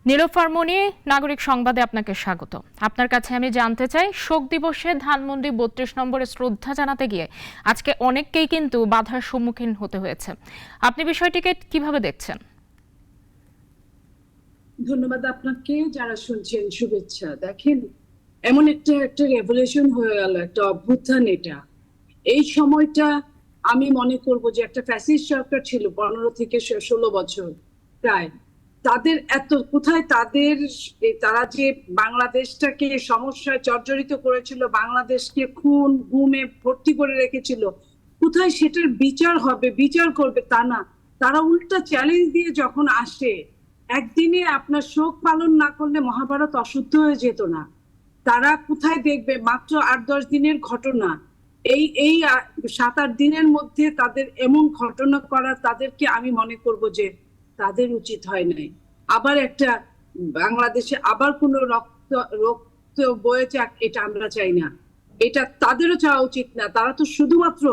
নীলোফার মনি, নাগরিক সংবাদে আপনাকে স্বাগত। আপনার কাছে আমি জানতে চাই, শোক দিবসে ধানমন্ডি ৩২ নম্বরে শ্রদ্ধা জানাতে গিয়ে আজকে অনেককেই কিন্তু বাধার সম্মুখীন হতে হয়েছে। আপনি বিষয়টিকে কিভাবে দেখছেন? ধন্যবাদ আপনাকে। যারা শুনছেন শুভেচ্ছা। দেখেন, এমন একটা রেভলিউশন হয়ে গেল, একটা অভ্যুত্থান। এটা এই সময়টা আমি মনে করব যে একটা ফ্যাসিস্ট সরকার ছিল 15 থেকে 16 বছর প্রায়। তাদের এত কোথায় তারা যে বাংলাদেশটাকে সমস্যায় জর্জরিত করেছিল, বাংলাদেশকে খুন গুমে ভর্তি করে রেখেছিল, কোথায় সেটার বিচার হবে, বিচার করবে তা না, তারা উল্টা চ্যালেঞ্জ দিয়ে যখন আসে, একদিনে আপনার শোক পালন না করলে মহাভারত অশুদ্ধ হয়ে যেত না। তারা কোথায় দেখবে মাত্র 8-10 দিনের ঘটনা, এই 7-8 দিনের মধ্যে তাদের এমন ঘটনা করা, তাদেরকে আমি মনে করব যে তাদের উচিত হয় নাই। আবার একটা বাংলাদেশে আবার কোন রক্ত বয়ে যাক, এটা আমরা চাই না, এটা তাদেরও চাওয়া উচিত না। তারা তো শুধুমাত্র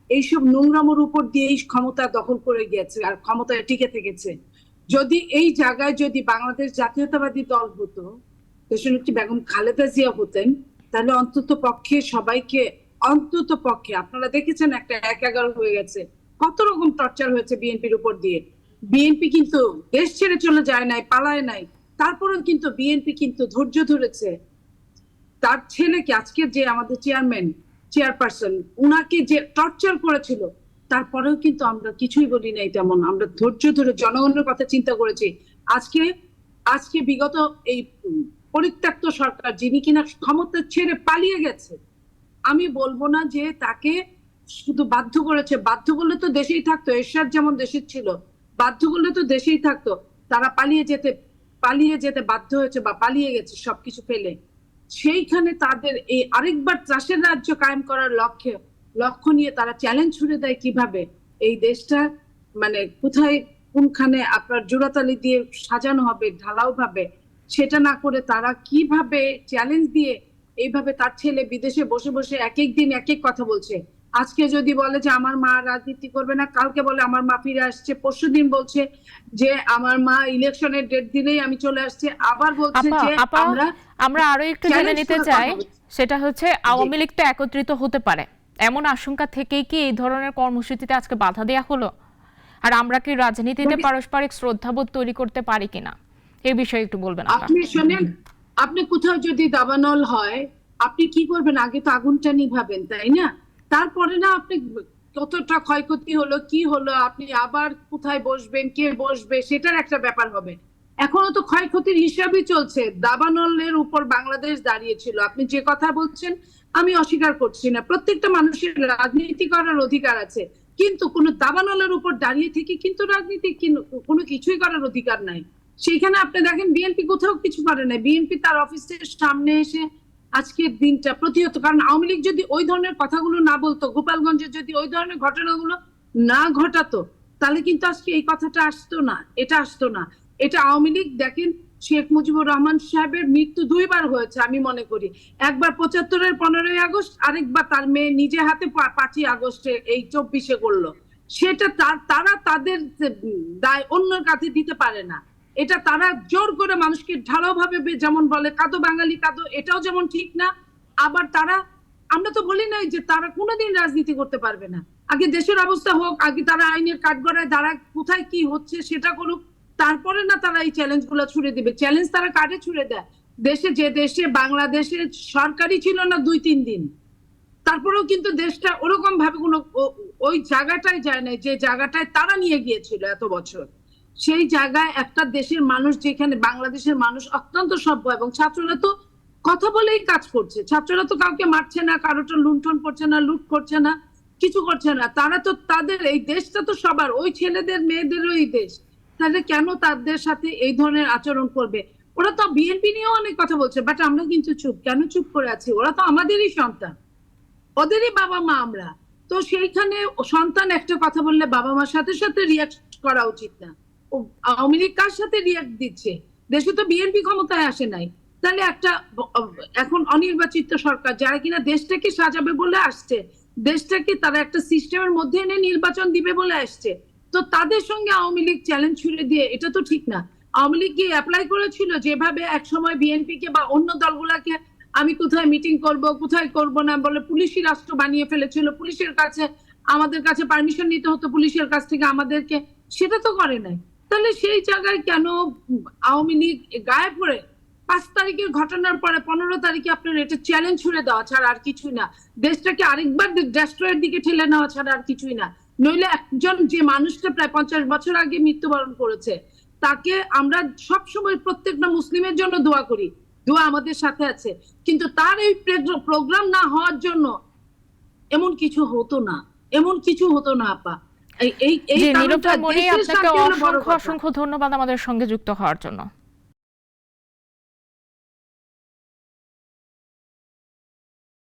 এইসব নোংরামোর উপর দিয়ে এই ক্ষমতা দখল করে গিয়েছে আর ক্ষমতায় টিকে থেকেছে। যদি এই জায়গায় যদি বাংলাদেশ জাতীয়তাবাদী দল হতো, দেশনেত্রী বেগম খালেদা জিয়া হতেন, তাহলে অন্তত পক্ষে সবাইকে, অন্তত পক্ষে আপনারা দেখেছেন একটা 1-11 হয়ে গেছে, কত রকম টর্চার হয়েছে বিএনপির উপর দিয়ে। বিএনপি কিন্তু দেশ ছেড়ে চলে যায় নাই, পালায় নাই, তারপরেও কিন্তু বিএনপি কিন্তু ধৈর্য ধরেছে। তার ছেলেকে, আজকে যে আমাদের চেয়ারপারসন, উনাকে যে টর্চার করেছিল, তারপরেও কিন্তু আমরা কিছুই বলি নাই তেমন। আমরা ধৈর্য ধরে জনগণের কথা চিন্তা করেছি। আজকে আজকে বিগত এই পরিত্যক্ত সরকার, যিনি কিনা ক্ষমতা ছেড়ে পালিয়ে গেছে, আমি বলবো না যে তাকে শুধু বাধ্য করেছে, বাধ্য করলে তো দেশেই থাকতো। এরশাদ যেমন দেশের ছিল, বাধ্য করলে তো দেশেই থাকতো। তারা পালিয়ে যেতে বাধ্য হয়েছে বা পালিয়ে গেছে সবকিছু ফেলে। সেইখানে তাদের এই আরেকবার ত্রাসের রাজ্য কায়েম করার লক্ষ্য নিয়ে তারা চ্যালেঞ্জ ছুড়ে দেয় কিভাবে এই দেশটা, মানে কোথায় কোনখানে আপনার জোড়াতালি দিয়ে সাজানো হবে ঢালাও ভাবে, সেটা না করে তারা কিভাবে চ্যালেঞ্জ দিয়ে এইভাবে তার ছেলে বিদেশে বসে বসে এক এক দিন এক এক কথা বলছে। আজকে যদি বলে যে আমার মা রাজনীতি করবে না, কালকে বলে আমার মা ফিরে আসছে, পরশুদিন বলছে যে আমার মা ইলেকশনের ডেট দিলেই আমি চলে আসছে, আবার বলছে যে আমরা আরো একটু জেনে নিতে চাই, সেটা হচ্ছে আওয়ামী লীগ তো একত্রিত হতে পারে, এমন আশঙ্কা থেকেই কি এই ধরনের কর্মসূচিতে আজকে বাধা দেয়া হলো? আর আমরা কি রাজনীতিতে পারস্পরিক শ্রদ্ধাবোধ তৈরি করতে পারি কিনা, এই বিষয়ে একটু বলবেন? আপনি শোনেন, আপনি কোথাও যদি দাবানল হয়, আপনি কি করবেন? আগে তো আগুনটা নিভাবেন, তাই না? তারপরে না আপনি কতটা ক্ষয়ক্ষতি হলো কি হলো, আপনি আবার কোথায় বসবেন, কে বসবে, সেটার একটা ব্যাপার হবে। এখনো তো ক্ষয়ক্ষতির হিসাবই চলছে। দাবানলের উপর বাংলাদেশ দাঁড়িয়েছিল। আপনি যে কথা বলছেন আমি অস্বীকার করছি না, প্রত্যেকটা মানুষের রাজনীতি করার অধিকার আছে, কিন্তু কোন দাবানলের উপর দাঁড়িয়ে থেকে কিন্তু রাজনীতি কোনো কিছুই করার অধিকার নাই। সেইখানে আপনি দেখেন বিএনপি কোথাও কিছু করে না। বিএনপি তার অফিসের সামনে এসে আজকের দিনটা প্রতিহত, কারণ আওয়ামী লীগ যদি ওই ধরনের কথাগুলো না বলতো, গোপালগঞ্জে যদি ওই ধরনের ঘটনাগুলো না ঘটাতো, তাহলে কিন্তু আজকে এই কথাটা আসতো না, এটা আসতো না। এটা আওয়ামী লীগ, দেখেন শেখ মুজিবুর রহমান সাহেবের মৃত্যু 2বার হয়েছে আমি মনে করি। একবার 75-এর 15ই আগস্ট, আরেকবার তার মেয়ে নিজে হাতে 5ই আগস্টে এই 24-এ করলো। সেটা তারা তাদের দায় অন্যের কাছে দিতে পারে না। এটা তারা জোর করে মানুষকে ঢালাও ভাবে, যেমন বলে কাঁদো বাঙালি কাঁদো, এটাও যেমন ঠিক না। আবার তারা, আমরা তো বলি নাই যে তারা কোনোদিন রাজনীতি করতে পারবে না। আগে দেশের অবস্থা হোক, আগে তারা আইনের কাঠগড়ায় দাঁড়ায়, কোথায় কি হচ্ছে সেটা করুক, তারপরে না তারা এই চ্যালেঞ্জ গুলো ছুড়ে দিবে। চ্যালেঞ্জ তারা কাটে ছুড়ে দেয়। দেশে বাংলাদেশে সরকারই ছিল না 2-3 দিন, তারপরেও কিন্তু দেশটা ওরকম ভাবে কোনো ওই জায়গাটায় যায় নাই যে জায়গাটায় তারা নিয়ে গিয়েছিল এত বছর। সেই জায়গায় একটা দেশের মানুষ, যেখানে বাংলাদেশের মানুষ অত্যন্ত সভ্য, এবং ছাত্ররা তো কথা বলেই কাজ করছে, ছাত্ররা তো কাউকে মারছে না, কারোটা লুণ্ঠন করছে না, লুট করছে না, কিছু করছে না। তারা তো তাদের এই দেশটা তো সবার, ওই ছেলেদের মেয়েদেরও এই দেশ, তাহলে কেন তাদের সাথে এই ধরনের আচরণ করবে? ওরা তো বিএনপি নিয়েও অনেক কথা বলছে, বাট আমরা কিন্তু চুপ কেন, চুপ করে আছি? ওরা তো আমাদেরই সন্তান, ওদেরই বাবা মা আমরা। তো সেইখানে সন্তান একটা কথা বললে বাবা মার সাথে সাথে রিয়াক্ট করা উচিত না। আওয়ামী লীগ কার সাথে রিয়াক্ট দিচ্ছে? দেশে তো বিএনপি ক্ষমতায় আসে নাই, তাহলে একটা এখন অনির্বাচিত সরকার, যারা কিনা দেশটাকে সাজাবে বলে আসছে, দেশটাকে তারা একটা সিস্টেমের মধ্যে এনে নির্বাচন দিবে বলে আসছে, তো তাদের সঙ্গে আওয়ামী লীগ চ্যালেঞ্জ ছুড়ে দিয়ে, এটা তো ঠিক না। আওয়ামী লীগ কি অ্যাপ্লাই করেছিল যেভাবে একসময় বিএনপি কে বা অন্য দলগুলাকে আমি কোথায় মিটিং করব কোথায় করব না বলে পুলিশি রাষ্ট্র বানিয়ে ফেলেছিল, পুলিশের কাছে আমাদের কাছে পারমিশন নিতে হতো পুলিশের কাছ থেকে আমাদেরকে, সেটা তো করে নাই। তাহলে সেই জায়গায় কেন আওয়ামী লীগ গায়ে পড়ে 5 তারিখের ঘটনার পরে 15 তারিখে আপনার এটা চ্যালেঞ্জ ছুড়ে দেওয়া ছাড়া আর কিছুই না, দেশটাকে আরেকবার ডেস্ট্রয়ের দিকে ঠেলে নেওয়া ছাড়া আর কিছুই না। নইলে একজন যে মানুষটা প্রায় 50 বছর আগে মৃত্যুবরণ করেছে তাকে আমরা সব সময় প্রত্যেকটা মুসলিমের জন্য দোয়া করি, দোয়া আমাদের সাথে আছে, কিন্তু তার এই প্রোগ্রাম না হওয়ার জন্য এমন কিছু হতো না, এমন কিছু হতো না আপা। এই জি, নীলুফা মনি, আপনাকে অসংখ্য অসংখ্য ধন্যবাদ আমাদের সঙ্গে যুক্ত হওয়ার জন্য।